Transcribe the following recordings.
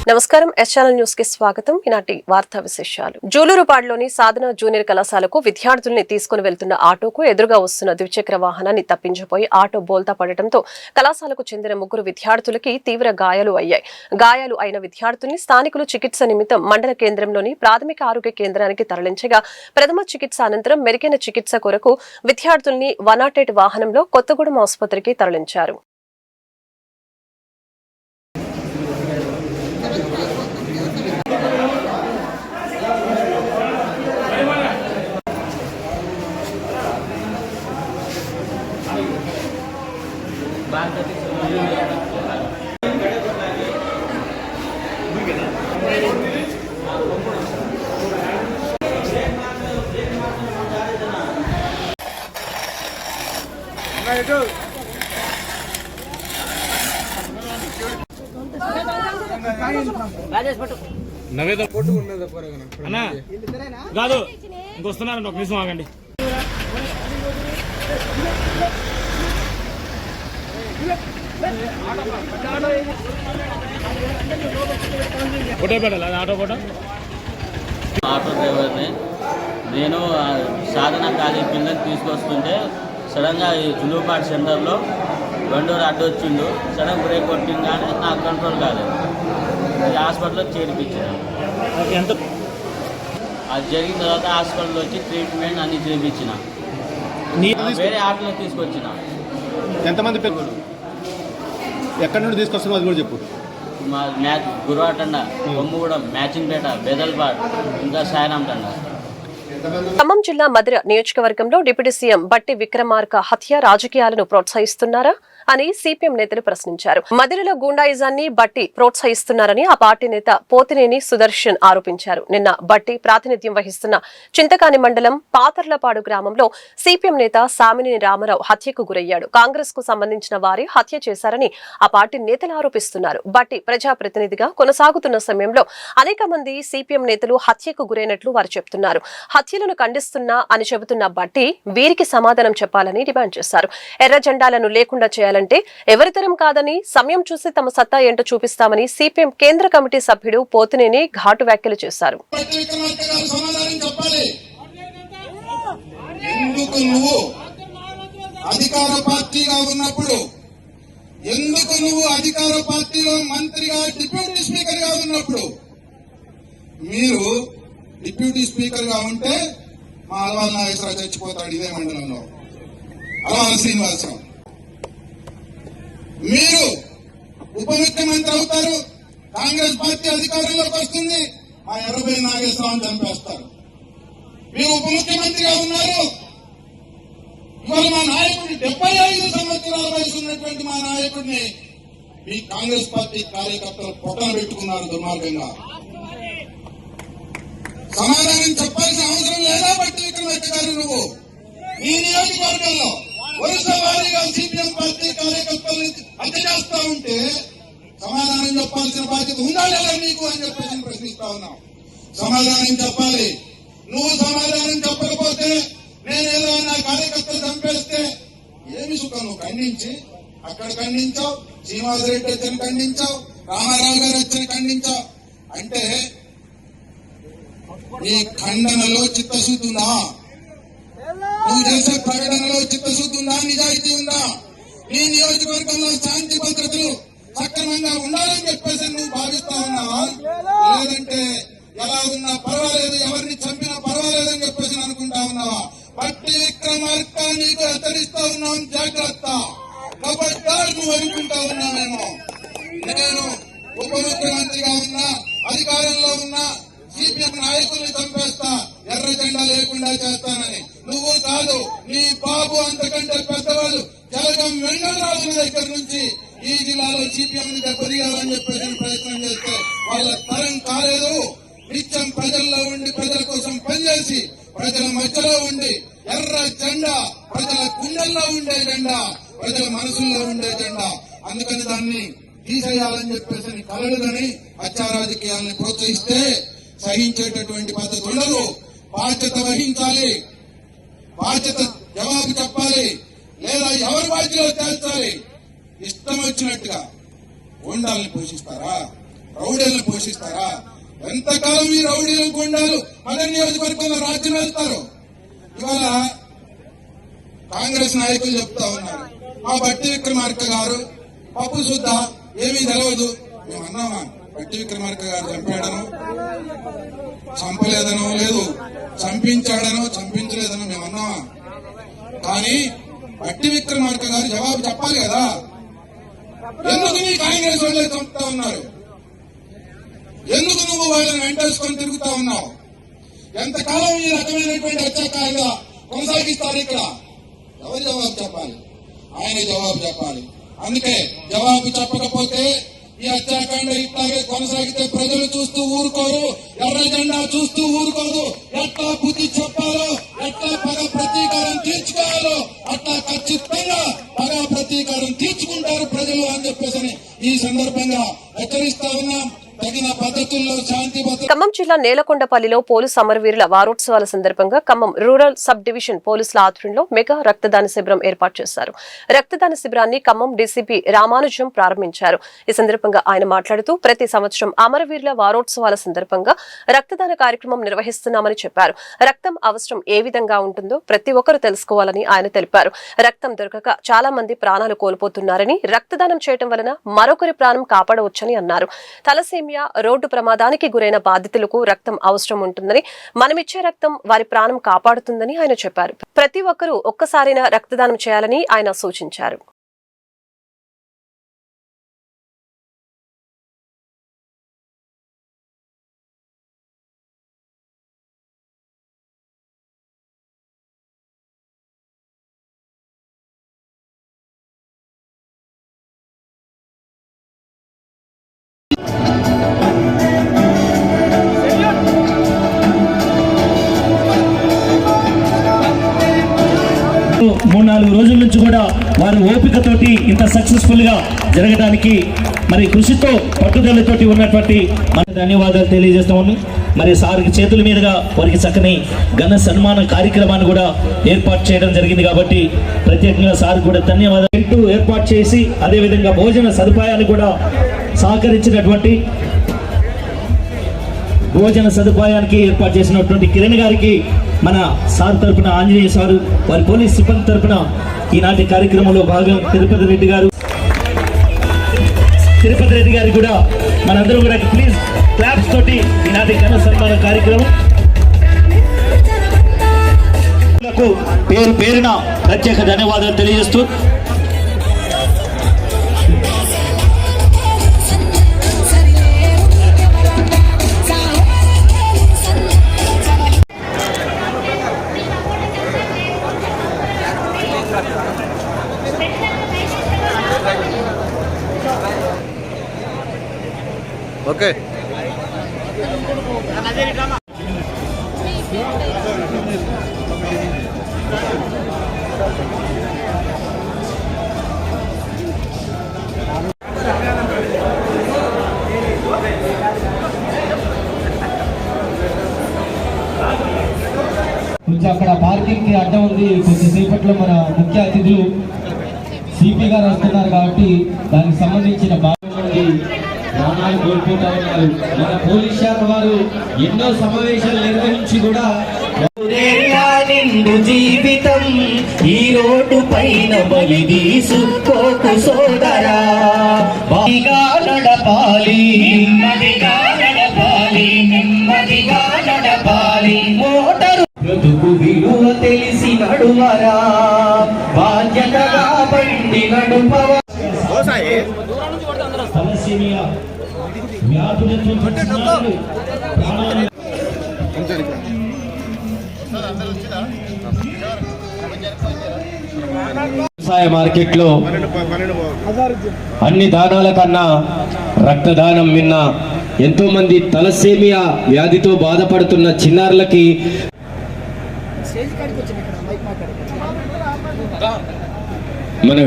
నమస్కారం SL news కి స్వాగతం. ఈనాటి వార్తా విశేషాలు. జూలూరుపాడులోని సాధన జూనియర్ కళాశాలకు విద్యార్థుల్ని తీసుకుని వెళ్తున్న ఆటోకు ఎదురుగా వస్తున్న ద్విచక్ర వాహనాన్ని తప్పించిపోయి ఆటో బోల్తా పడటంతో కళాశాలకు చెందిన 3 విద్యార్థులకి తీవ్ర గాయాలు అయ్యాయి. గాయాలు అయిన విద్యార్థుల్ని స్థానికులు చికిత్స నిమిత్తం మండల కేంద్రంలోని ప్రాథమిక ఆరోగ్య కేంద్రానికి తరలించగా ప్రథమ చికిత్స అనంతరం మెరుగైన చికిత్స కొరకు విద్యార్థుల్ని 108 వాహనంలో కొత్తగూడెం ఆసుపత్రికి తరలించారు. నవేద అన్నా కాదు ఇంకొస్తున్నారండి, ఒక నిమిషం ఆగండి. ఫోటో పెట్టాలి, అది ఆటో ఫోటో. ఆటో డ్రైవర్ని నేను సాధన కాలేజీ పిల్లల్ని తీసుకొస్తుంటే సడన్గా ఈ జులూపాడు సెంటర్లో బండోరు అడ్డు వచ్చిండు. సడన్ బ్రేక్ కొట్టింగానే నాకు కంట్రోల్ కాలేదు. ఈ హాస్పిటల్లో చేర్పించాను. ఎంత అది జరిగిన తర్వాత హాస్పిటల్లో వచ్చి ట్రీట్మెంట్ అన్ని చేయించిన. వేరే ఆటోలో తీసుకొచ్చిన. ఎంతమంది పెరుగుడు ఎక్కడి నుండి తీసుకొస్తున్నావు అది కూడా చెప్పు. మా మ్యాచ్ గురువాటండ, కొమ్ముగూడెం, మ్యాచింగ్ పేట, బెదల్పాడ్, ఇంకా సాయనాంటండ. ఖమ్మం జిల్లా మధిర నియోజకవర్గంలో డిప్యూటీ సీఎం బట్టి విక్రమార్క హత్య రాజకీయాలను ప్రోత్సహిస్తున్నారా అని సిపిఎం నేతలు ప్రశ్నించారు. మధిరలో గూండాయిజాన్ని బట్టి ప్రోత్సహిస్తున్నారని ఆ పార్టీ నేత పోతినేని సుదర్శన్ ఆరోపించారు. నిన్న బట్టి ప్రాతినిధ్యం వహిస్తున్న చింతకాని మండలం పాతర్లపాడు గ్రామంలో సిపిఎం నేత సామినేని రామారావు హత్యకు గురయ్యాడు. కాంగ్రెస్ కు సంబంధించిన వారి హత్య చేశారని ఆ పార్టీ నేతలు ఆరోపిస్తున్నారు. బట్టి ప్రజాప్రతినిధిగా కొనసాగుతున్న సమయంలో అనేక మంది సిపిఎం నేతలు హత్యకు గురైనట్లు వారు చెబుతున్నారు. హత్యలను ఖండిస్తున్నా అని చెబుతున్న బట్టి వీరికి సమాధానం చెప్పాలని డిమాండ్ చేశారు. ఎర్ర జెండాలను లేకుండా చేయాలంటే ఎవరితరం కాదని, సమయం చూసి తమ సత్తా ఏంటో చూపిస్తామని సిపిఎం కేంద్ర కమిటీ సభ్యుడు పోతినేని ఘాటు వ్యాఖ్యలు చేశారు. అధికార పార్టీగా ఉన్నప్పుడు ఎందుకు నువ్వు అధికార పార్టీలో మంత్రిగా డిప్యూటీ స్పీకర్ గా ఉన్నప్పుడు మీరు డిప్యూటీ స్పీకర్ గా ఉంటే మా అలవాల నాగేశ్వరరావు చచ్చిపోతాడు ఇదే మండలంలో, అలవాల శ్రీనివాసరావు. మీరు ఉప ముఖ్యమంత్రి అవుతారు, కాంగ్రెస్ పార్టీ అధికారంలోకి వస్తుంది, మా ఎర్రబెల్లి నాగేశ్వరరావుని చంపేస్తారు. మీరు ఉప ముఖ్యమంత్రిగా ఉన్నారు. ఇవాళ మా నాయకుడిని 75 సంవత్సరాల వయసు ఉన్నటువంటి మా నాయకుడిని మీ కాంగ్రెస్ పార్టీ కార్యకర్తలు పొట్టన పెట్టుకున్నారు దుర్మార్గంగా. సమాధానం చెప్పాల్సిన అవసరం లేదా బట్టి విక్రమార్క గారు? నువ్వు ఈ నియోజకవర్గంలో వరుస వారీగా సిపిఎం పార్టీ కార్యకర్తలు హత్య చేస్తా ఉంటే సమాధానం చెప్పాల్సిన బాధ్యత ఉందా లేదా నీకు అని చెప్పేసి ప్రశ్నిస్తా ఉన్నాం. సమాధానం చెప్పాలి. నువ్వు సమాధానం చెప్పకపోతే నేనేదో నా కార్యకర్తలు చంపేస్తే ఏమి సుఖం? నువ్వు ఖండించి అక్కడ ఖండించావు, శ్రీనివాసరెడ్డి వచ్చని ఖండించావు, రామారావు గారు వచ్చని ఖండించావు. అంటే నీ ఖండనలో చిత్తశుద్ధి ఉందా? నువ్వు చేసే ప్రకటనలో చిత్తశుద్ధి ఉందా? నిజాయితీ ఉందా? నీ నియోజకవర్గంలో శాంతి భద్రతలు సక్రమంగా ఉండాలని చెప్పేసి నువ్వు భావిస్తా ఉన్నావా? లేదంటే ఎలా ఉన్నా పర్వాలేదు, ఎవరిని చంపినా పర్వాలేదని చెప్పేసి అనుకుంటా ఉన్నావా? బట్టి విక్రమార్క నీకు హెచ్చరిస్తా ఉన్నాం, జాగ్రత్త. కాబట్టి నువ్వు అనుకుంటా ఉన్నామేమో నేను ఉప ముఖ్యమంత్రిగా ఉన్నా, అధికారంలో ఉన్నా, సిపిఎం నాయకుల్ని చంపేస్తా, ఎర్ర జెండా లేకుండా చేస్తానని. నువ్వు కాదు, నీ బాబు అంతకంటే పెద్దవాళ్ళు జలగం వెంకటరాజుల దగ్గర నుంచి ఈ జిల్లాలో సిపిఎం దెబ్బతీయాలని చెప్పేసి ప్రయత్నం చేస్తే వాళ్ళ తరం కాలేదు. నిత్యం ప్రజల్లో ఉండి ప్రజల కోసం పనిచేసి ప్రజల మధ్యలో ఉండి ఎర్ర జెండా, ప్రజల గుండెల్లో ఉండే జెండా, ప్రజల మనసుల్లో ఉండే జెండా. అందుకని దాన్ని తీసేయాలని చెప్పేసి కలలుదని హత్యా రాజకీయాలను ప్రోత్సహిస్తే సహించేటటువంటి పద్ధతి ఉండదు. బాధ్యత వహించాలి, బాధ్యత జవాబు చెప్పాలి, లేదా ఎవరి బాధ్యత తేల్చాలి. ఇష్టం వచ్చినట్టుగా ఉండాలని పోషిస్తారా? రౌడీలను పోషిస్తారా? ఎంతకాలం ఈ రౌడీలు గుండాలు మన నియోజకవర్గంలో రాజ్యం వెళ్తారు? ఇవాళ కాంగ్రెస్ నాయకులు చెప్తా ఉన్నారు, మా బట్టి విక్రమార్క గారు పప్పు సుద్దా ఏమీ తెలియదు. మేము అన్నామా బట్టి విక్రమార్క గారు చంపాడనో చంపలేదనో, లేదు చంపించాడనో చంపించలేదనో మేము అన్నామా? కానీ బట్టి విక్రమార్క గారు జవాబు చెప్పాలి కదా. ఎందుకు నీ కాంగ్రెస్ వాళ్ళే చంపుతా ఉన్నారు? ఎందుకు నువ్వు వాళ్ళని వెంటేసుకొని తిరుగుతా ఉన్నావు? ఎంతకాలం ఈ రకమైనటువంటి హత్యాకాండ కొనసాగిస్తారు? ఇక్కడ ఎవరు జవాబు చెప్పాలి? ఆయన జవాబు చెప్పాలి. అందుకే జవాబు చెప్పకపోతే ఈ హత్యాకాండ ఇట్లాగే కొనసాగితే ప్రజలు చూస్తూ ఊరుకోరు, ఎర్ర జెండా చూస్తూ ఊరుకోదు. ఎట్లా బుద్ధి చెప్పాలో, ఎట్లా పగ ప్రతీకారం తీర్చుకోవాలో అట్లా ఖచ్చితంగా పగ ప్రతీకారం తీర్చుకుంటారు ప్రజలు అని చెప్పేసి ఈ సందర్భంగా హెచ్చరిస్తా ఉన్నాం. తగిన పద్ధతుల్లో శాంతి ఖమ్మం జిల్లా నేలకొండపల్లిలో పోలీసు అమరవీరుల వారోత్సవాల సందర్భంగా ఖమ్మం రూరల్ సబ్ డివిజన్ పోలీసుల ఆధ్వర్యంలో మెగా రక్తదాన శిబిరం ఏర్పాటు చేశారు. రక్తదాన శిబిరాన్ని ఖమ్మం డీసీపీ రామానుజం ప్రారంభించారు. ఈ సందర్భంగా ఆయన మాట్లాడుతూ ప్రతి సంవత్సరం అమరవీరుల వారోత్సవాల సందర్భంగా రక్తదాన కార్యక్రమం నిర్వహిస్తున్నామని చెప్పారు. రక్తం అవసరం ఏ విధంగా ఉంటుందో ప్రతి ఒక్కరూ తెలుసుకోవాలని ఆయన తెలిపారు. రక్తం దొరకక చాలా మంది ప్రాణాలు కోల్పోతున్నారని, రక్తదానం చేయడం వలన మరొకరి ప్రాణం కాపాడవచ్చని అన్నారు. తలసేమియా రోడ్డు ప్రమాదానికి గురైన బాధితులకు రక్తం అవసరం ఉంటుందని, మనమిచ్చే రక్తం వారి ప్రాణం కాపాడుతుందని ఆయన చెప్పారు. ప్రతి ఒక్కరూ ఒక్కసారైనా రక్తదానం చేయాలని ఆయన సూచించారు. మూడు 4 రోజుల నుంచి కూడా వారి ఓపికతోటి ఇంత సక్సెస్ఫుల్ గా జరగడానికి మరి కృషితో పట్టుదలతోటి ఉన్నటువంటి మన ధన్యవాదాలు తెలియజేస్తాము. మరి సార్కి చేతుల మీదుగా వారికి చక్కని ఘన సన్మాన కార్యక్రమాన్ని కూడా ఏర్పాటు చేయడం జరిగింది కాబట్టి ప్రత్యేకంగా సార్ కూడా ధన్యవాదాలు ఏర్పాటు చేసి అదేవిధంగా భోజన సదుపాయాలు కూడా సహకరించినటువంటి భోజన సదుపాయానికి ఏర్పాటు చేసినటువంటి కిరణ్ గారికి మన సార్ తరపున, ఆంజనేయ సారు వారి పోలీస్ సిబ్బంది తరపున ఈనాటి కార్యక్రమంలో భాగం తిరుపతి రెడ్డి గారికి కూడా మనందరం కూడా ప్లీజ్ క్లాప్స్ తోటి ఈనాటి ఘన సన్మాన కార్యక్రమం పేరు పేరున ప్రత్యేక ధన్యవాదాలు తెలియజేస్తూ ఓకే. కొంచెం అక్కడ పార్కింగ్ కి అడ్డం ఉంది. కొద్దిసేపట్లో మన ముఖ్య అతిథులు సిపి గారు వస్తున్నారు కాబట్టి దానికి సంబంధించిన ప్రాణాలు కోల్పోతా ఉన్నారు. మన పోలీస్ శాఖ వారు ఎన్నో సమావేశాలు నిర్వహించి కూడా నిండు జీవితం ఈ రోడ్డు పైన బలి తీసుకోకు సోదరా, నడపాలి నెమ్మదిగా నడపాలి, నెమ్మదిగా నడపాలి, మోటారు బ్రతుకు విలువ తెలిసి నడువరా, బాధ్యతగా బండి నడుపవ. తలసేమియా వ్యాధులతో వ్యవసాయ మార్కెట్లో అన్ని దానాల కన్నా రక్తదానం విన్న ఎంతో మంది తలసేమియా వ్యాధితో బాధపడుతున్న చిన్నారులకి మన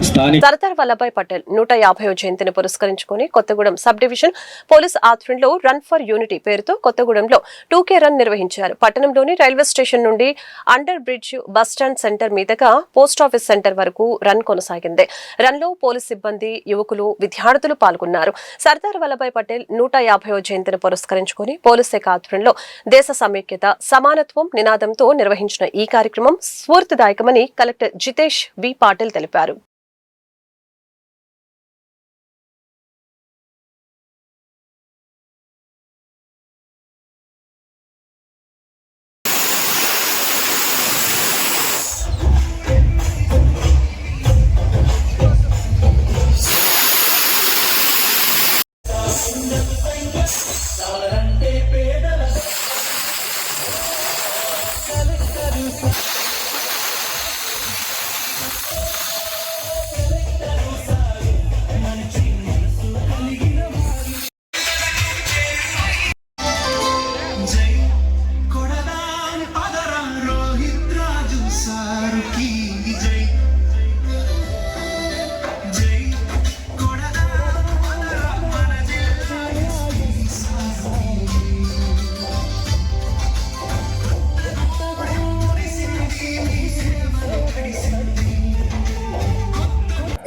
స్థానిక సర్దార్ వల్లభాయ్ పటేల్ 150వ జయంతిని పురస్కరించుకుని కొత్తగూడెం సబ్ డివిజన్ పోలీస్ ఆధ్వర్యంలో రన్ ఫర్ యూనిటీ పేరుతో కొత్తగూడెంలో 2K రన్ నిర్వహించారు. పట్టణంలోని రైల్వే స్టేషన్ నుండి అండర్ బ్రిడ్జ్ బస్టాండ్ సెంటర్ మీదుగా పోస్టాఫీస్ సెంటర్ వరకు రన్ కొనసాగింది. రన్ లో పోలీస్ సిబ్బంది, యువకులు, విద్యార్థులు పాల్గొన్నారు. సర్దార్ వల్లభాయ్ పటేల్ 150వ జయంతిని పురస్కరించుకుని పోలీస్ శాఖ ఆధ్వర్యంలో దేశ సమైక్యత, సమానత్వం నినాదంతో నిర్వహించిన ఈ కార్యక్రమం స్ఫూర్తిదాయకమని కలెక్టర్ జితేష్ వి పాటిల్ తెలిపారు.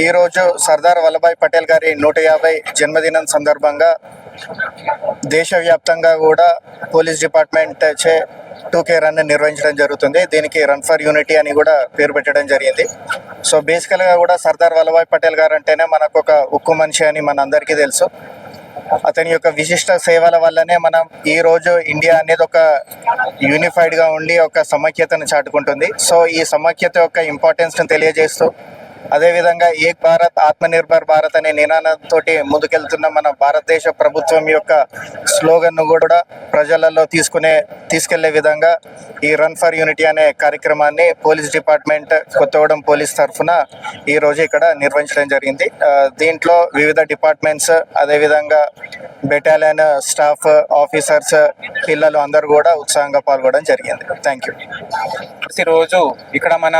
ఈరోజు సర్దార్ వల్లభాయ్ పటేల్ గారి 150 జన్మదినం సందర్భంగా దేశవ్యాప్తంగా కూడా పోలీస్ డిపార్ట్మెంట్ చే 2K రన్ నిర్వహించడం జరుగుతుంది. దీనికి రన్ ఫర్ యూనిటీ అని కూడా పేరు పెట్టడం జరిగింది. సో బేసికల్గా కూడా సర్దార్ వల్లభాయ్ పటేల్ గారు అంటేనే మనకు ఒక ఉక్కు మనిషి అని మనందరికీ తెలుసు. అతని యొక్క విశిష్ట సేవల వల్లనే మనం ఈరోజు ఇండియా అనేది ఒక యూనిఫైడ్గా ఉండి ఒక సమైక్యతను చాటుకుంటుంది. సో ఈ సమైక్యత యొక్క ఇంపార్టెన్స్ని తెలియజేస్తూ అదేవిధంగా ఏక్ భారత్ ఆత్మనిర్భర్ భారత్ అనే నినాదంతో ముందుకెళ్తున్న మన భారతదేశ ప్రభుత్వం యొక్క స్లోగన్ను కూడా ప్రజలలో తీసుకెళ్లే విధంగా ఈ రన్ ఫర్ యూనిటీ అనే కార్యక్రమాన్ని పోలీస్ డిపార్ట్మెంట్ కొత్తగూడెం పోలీస్ తరఫున ఈరోజు ఇక్కడ నిర్వహించడం జరిగింది. దీంట్లో వివిధ డిపార్ట్మెంట్స్, అదేవిధంగా బెటాలియన్ స్టాఫ్, ఆఫీసర్స్, పిల్లలు అందరూ కూడా ఉత్సాహంగా పాల్గొనడం జరిగింది. Thank you. ఈరోజు ఇక్కడ మన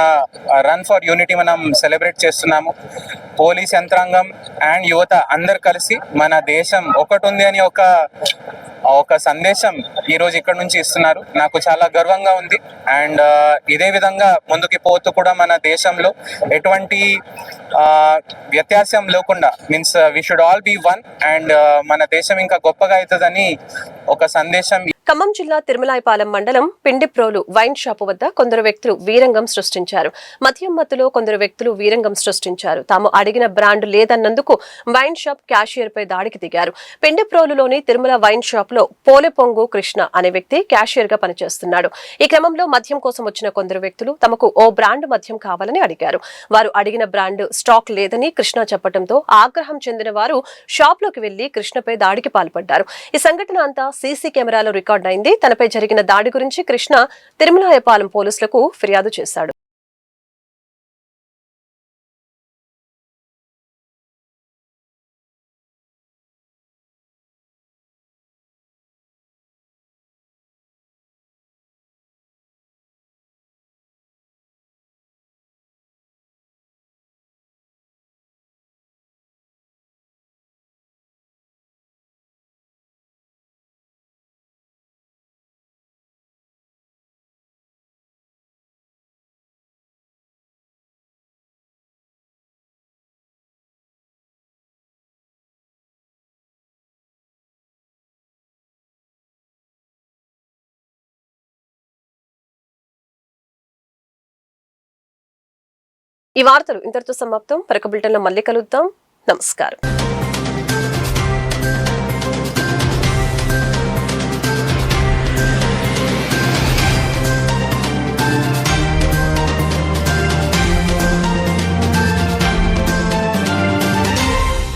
రన్ ఫర్ యూనిటీ మనం సెలబ్రేట్ చేస్తున్నాము. పోలీస్ యంత్రాంగం అండ్ యువత అందరు కలిసి మన దేశం ఒకటి ఉంది అని ఒక సందేశం ఈరోజు ఇక్కడ నుంచి ఇస్తున్నారు. నాకు చాలా గర్వంగా ఉంది. అండ్ ఇదే విధంగా ముందుకు పోతూ కూడా మన దేశంలో ఎటువంటి వ్యత్యాసం లేకుండా means we should all be one and మన దేశం ఇంకా గొప్పగా అవుతుందని ఒక సందేశం. ఖమ్మం జిల్లా తిరుమలాయపాలెం మండలం పిండిప్రోలు వైన్ షాపు వద్ద కొందరు వ్యక్తులు వీరంగం సృష్టించారు. మద్యం మత్తులో కొందరు వ్యక్తులు వీరంగం సృష్టించారు. తాము అడిగిన బ్రాండ్ లేదన్నందుకు వైన్ షాప్ క్యాషియర్ పై దాడికి దిగారు. పిండిప్రోలులోని తిరుమల వైన్ షాప్ లో పోలెపొంగు కృష్ణ అనే వ్యక్తి క్యాషియర్ గా పనిచేస్తున్నాడు. ఈ క్రమంలో మద్యం కోసం వచ్చిన కొందరు వ్యక్తులు తమకు ఓ బ్రాండ్ మద్యం కావాలని అడిగారు. వారు అడిగిన బ్రాండ్ స్టాక్ లేదని కృష్ణ చెప్పడంతో ఆగ్రహం చెందిన వారు షాప్ లోకి వెళ్లి కృష్ణపై దాడికి పాల్పడ్డారు. ఈ సంఘటన అంతా సీసీ కెమెరాలో రికార్డు అయింది. తనపై జరిగిన దాడి గురించి కృష్ణ తిరుమలాయపాలెం పోలీసులకు ఫిర్యాదు చేశాడు. ఈ వార్తలు ఇంతటితో సమాప్తం. మరొక బులెటిన్లో మళ్ళీ కలుద్దాం. నమస్కారం.